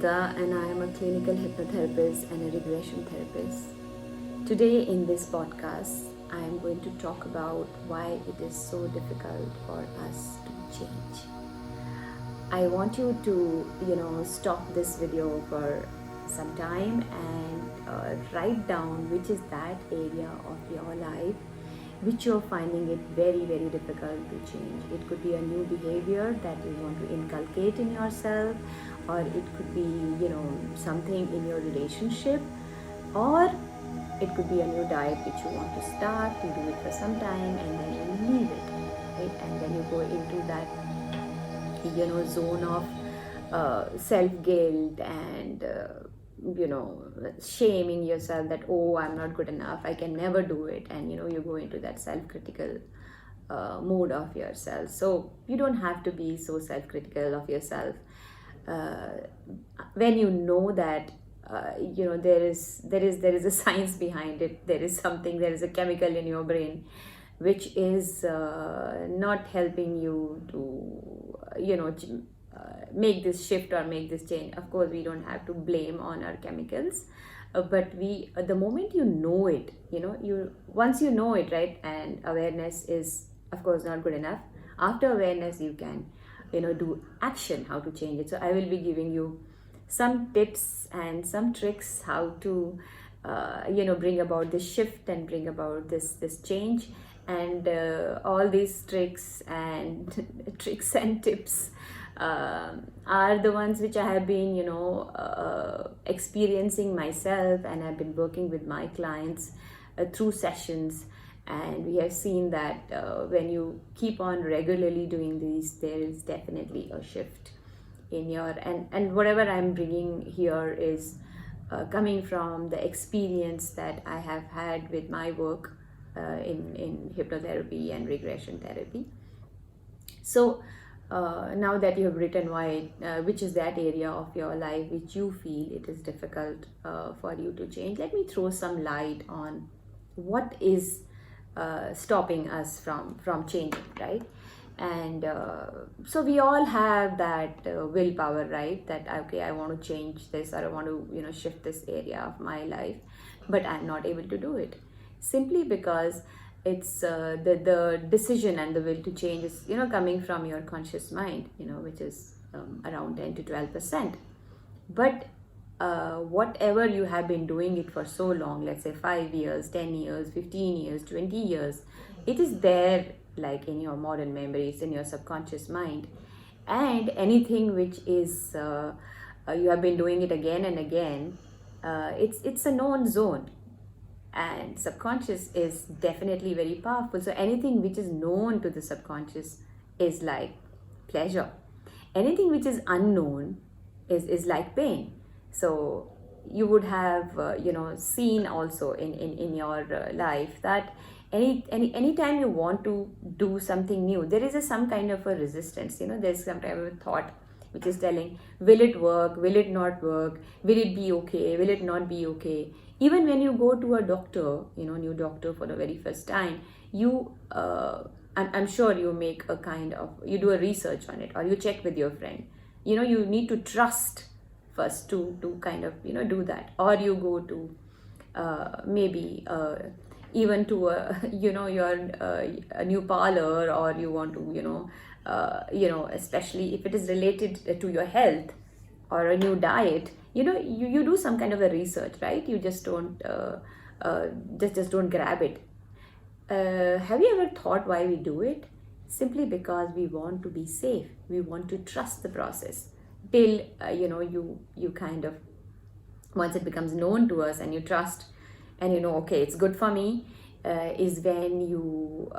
Nivedita, and I am a clinical hypnotherapist and a regression therapist. Today, in this podcast, I am going to talk about why it is so difficult for us to change. I want you to, stop this video for some time and write down which is that area of your life which you're finding it very, very difficult to change. It could be a new behavior that you want to inculcate in yourself, or it could be, something in your relationship, or it could be a new diet which you want to start. You do it for some time and then you leave it, right? And then you go into that, zone of self-guilt and shaming yourself that, oh, I'm not good enough, I can never do it, and you go into that self-critical mode of yourself. So you don't have to be so self-critical of yourself when you know that there is a science behind it. There is a chemical in your brain which is not helping you to make this shift or make this change. Of course, we don't have to blame on our chemicals, but we the moment you know it, once you know it, right, and awareness is of course not good enough. After awareness, you can do action, how to change it. So I will be giving you some tips and some tricks how to bring about this shift and bring about this change. And all these tricks and tips are the ones which I have been experiencing myself, and I've been working with my clients through sessions. And we have seen that when you keep on regularly doing these, there is definitely a shift in your, and whatever I'm bringing here is coming from the experience that I have had with my work in hypnotherapy and regression therapy. So now that you have written why, which is that area of your life which you feel it is difficult for you to change, let me throw some light on what is stopping us from changing, right? And so we all have that willpower, right? That okay, I want to change this, or I want to shift this area of my life, but I'm not able to do it simply because it's the decision and the will to change is coming from your conscious mind, which is around 10 to 12%. But whatever you have been doing it for so long, let's say 5 years, 10 years, 15 years, 20 years, it is there, like in your modern memories, in your subconscious mind. And anything which is you have been doing it again and again, it's a known zone. And subconscious is definitely very powerful. So anything which is known to the subconscious is like pleasure. Anything which is unknown is like pain. So you would have seen also in your life that any time you want to do something new, there is some kind of a resistance. There's some kind of a thought which is telling, will it work, will it not work, will it be okay, will it not be okay. Even when you go to a doctor, new doctor for the very first time, I'm sure you make you do a research on it, or you check with your friend. You need to trust first to kind of do that, or you go to maybe even to a new parlor, or you want to especially if it is related to your health or a new diet, you do some kind of a research, right? You just don't just don't grab it. Have you ever thought why we do it? Simply because we want to be safe. We want to trust the process till you kind of, once it becomes known to us and you trust and okay, it's good for me, is when you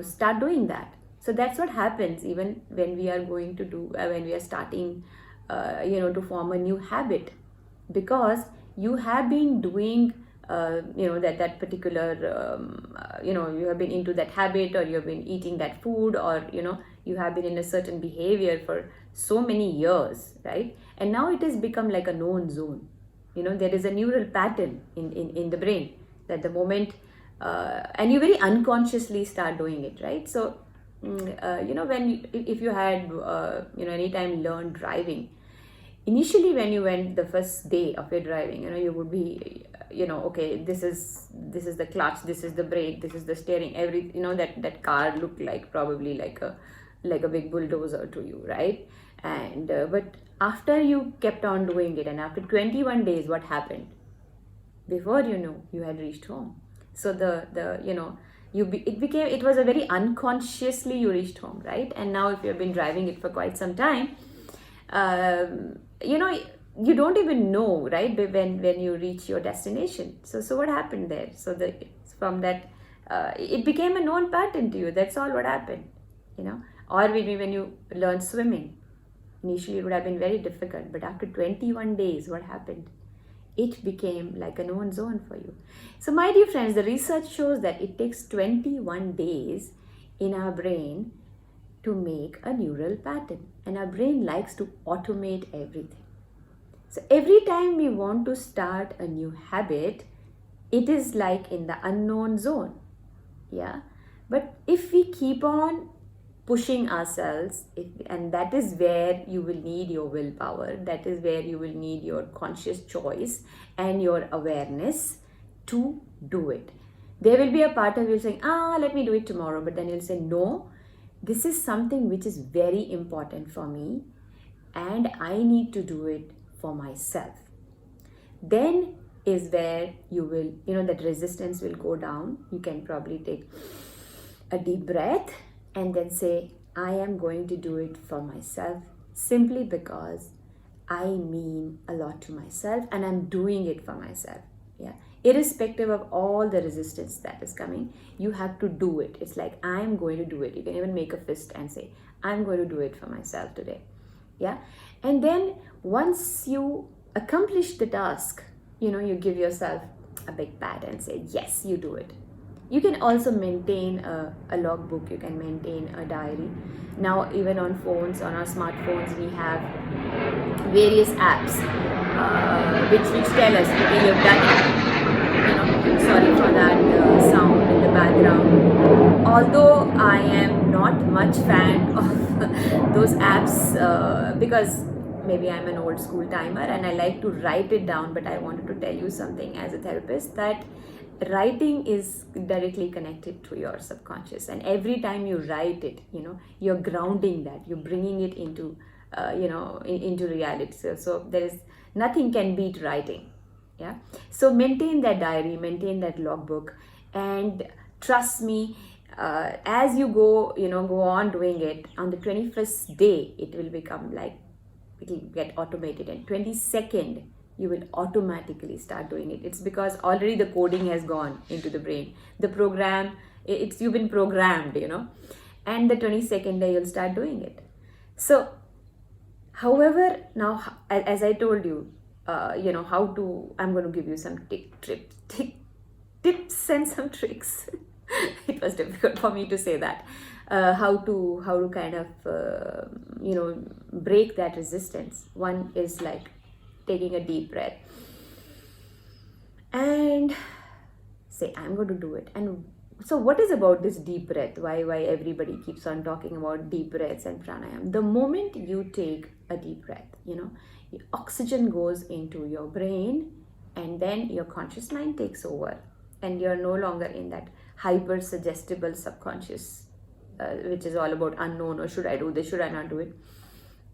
start doing that. So that's what happens even when we are going to do when we are starting to form a new habit, because you have been doing that particular you have been into that habit, or you have been eating that food, or you have been in a certain behavior for so many years, right? And now it has become like a known zone. There is a neural pattern in the brain that the moment and you very unconsciously start doing it, right? So when if you had anytime learned driving, Initially, when you went the first day of your driving, you would be, okay, this is the clutch, this is the brake, this is the steering, every, that car looked like probably like a big bulldozer to you, right? And but after you kept on doing it, and after 21 days, what happened? Before you knew, you had reached home. So it was a very unconsciously you reached home, right? And now if you've been driving it for quite some time, you don't even know, right, when you reach your destination. So what happened there? From that, it became a known pattern to you. That's all what happened, or maybe when you learn swimming, initially it would have been very difficult, but after 21 days, what happened? It became like a known zone for you. So my dear friends, the research shows that it takes 21 days in our brain to make a neural pattern, and our brain likes to automate everything. So every time we want to start a new habit, it is like in the unknown zone. Yeah, but if we keep on pushing ourselves, and that is where you will need your willpower, that is where you will need your conscious choice and your awareness to do it. There will be a part of you saying, let me do it tomorrow, but then you'll say, no, this is something which is very important for me, and I need to do it for myself. Then is where you will, that resistance will go down. You can probably take a deep breath and then say, I am going to do it for myself, simply because I mean a lot to myself and I'm doing it for myself. Yeah. Irrespective of all the resistance that is coming, you have to do it. It's like, I'm going to do it. You can even make a fist and say, I'm going to do it for myself today. Yeah. And then once you accomplish the task, you give yourself a big pat and say, yes, you do it. You can also maintain a logbook, you can maintain a diary. Now, even on phones, on our smartphones, we have various apps which tell us, okay, you've done it. Sorry for that sound in the background. Although I am not much fan of those apps because maybe I'm an old school timer and I like to write it down, but I wanted to tell you something as a therapist, that writing is directly connected to your subconscious, and every time you write it, you're grounding that, you're bringing it into into reality. So there is nothing can beat writing. Yeah. So maintain that diary, maintain that logbook, and trust me, as you go on doing it, on the 21st day it will become like, it will get automated, and 22nd you will automatically start doing it. It's because already the coding has gone into the brain. The program, you've been programmed, and the 22nd day you'll start doing it. So, however, now, as I told you, I'm going to give you some tips and some tricks. It was difficult for me to say that. How to kind of, break that resistance. One is like taking a deep breath and say, I'm going to do it. And so what is about this deep breath? Why everybody keeps on talking about deep breaths and pranayama? The moment you take a deep breath, oxygen goes into your brain, and then your conscious mind takes over, and you're no longer in that hyper suggestible subconscious, which is all about unknown, or should I do this, should I not do it?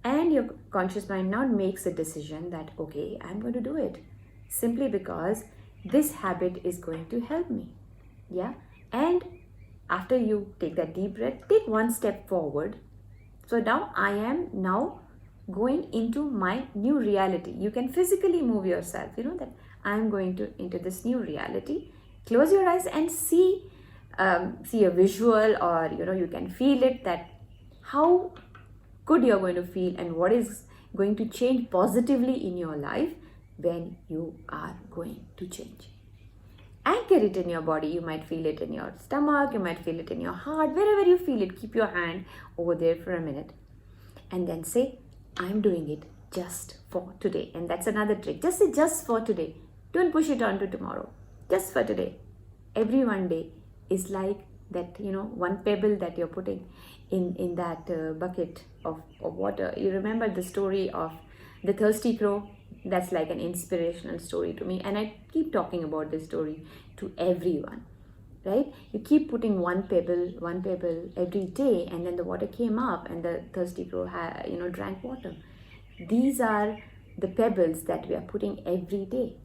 And your conscious mind now makes a decision that, okay, I'm going to do it simply because this habit is going to help me. Yeah. And after you take that deep breath, take one step forward. So now I am now going into my new reality. You can physically move yourself, that I'm going into this new reality. Close your eyes and see a visual, or you can feel it, that how good you're going to feel and what is going to change positively in your life when you are going to change. Anchor it in your body. You might feel it in your stomach, you might feel it in your heart, wherever you feel it. Keep your hand over there for a minute and then say, I'm doing it just for today. And that's another trick. Just say, just for today. Don't push it on to tomorrow. Just for today. Every one day is like that, one pebble that you're putting in that bucket of water. You remember the story of The thirsty crow, that's like an inspirational story to me, and I keep talking about this story to everyone, right? You keep putting one pebble every day, and then the water came up and the thirsty crow drank water. These are the pebbles that we are putting every day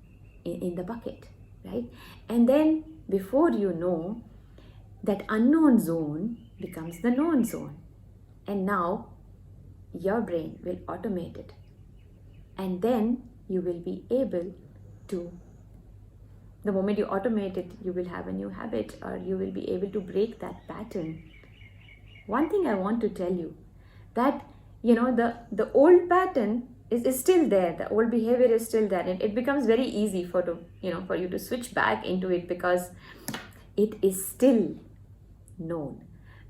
in the bucket, right? And then before you know, that unknown zone becomes the known zone, and now your brain will automate it, and then you will be able to, the moment you automate it, you will have a new habit, or you will be able to break that pattern. One thing I want to tell you, that the old pattern is still there, the old behavior is still there, and it becomes very easy for you to switch back into it, because it is still known.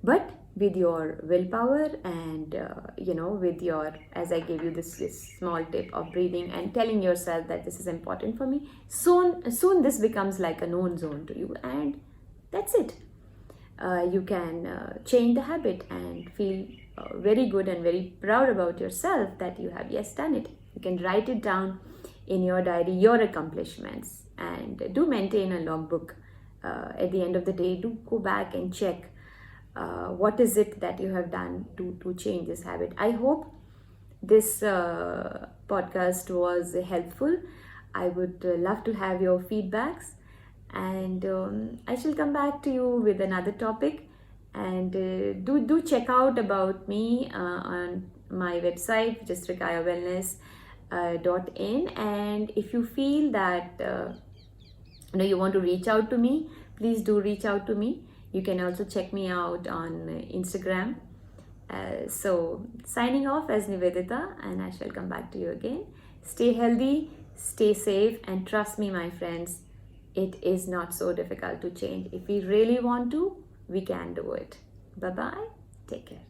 But with your willpower and with your, as I gave you this small tip of breathing and telling yourself that this is important for me, soon this becomes like a known zone to you, and that's it. You can change the habit and feel very good and very proud about yourself that you have done it. You can write it down in your diary, your accomplishments, and do maintain a logbook. At the end of the day, do go back and check what is it that you have done to change this habit. I hope this podcast was helpful. I would love to have your feedbacks, and I shall come back to you with another topic. And do check out about me on my website, which is trikayawellness.in. And if you feel that you want to reach out to me, please do reach out to me. You can also check me out on Instagram. So signing off as Nivedita, and I shall come back to you again. Stay healthy, stay safe, and trust me, my friends, it is not so difficult to change. If we really want to, we can do it. Bye-bye. Take care.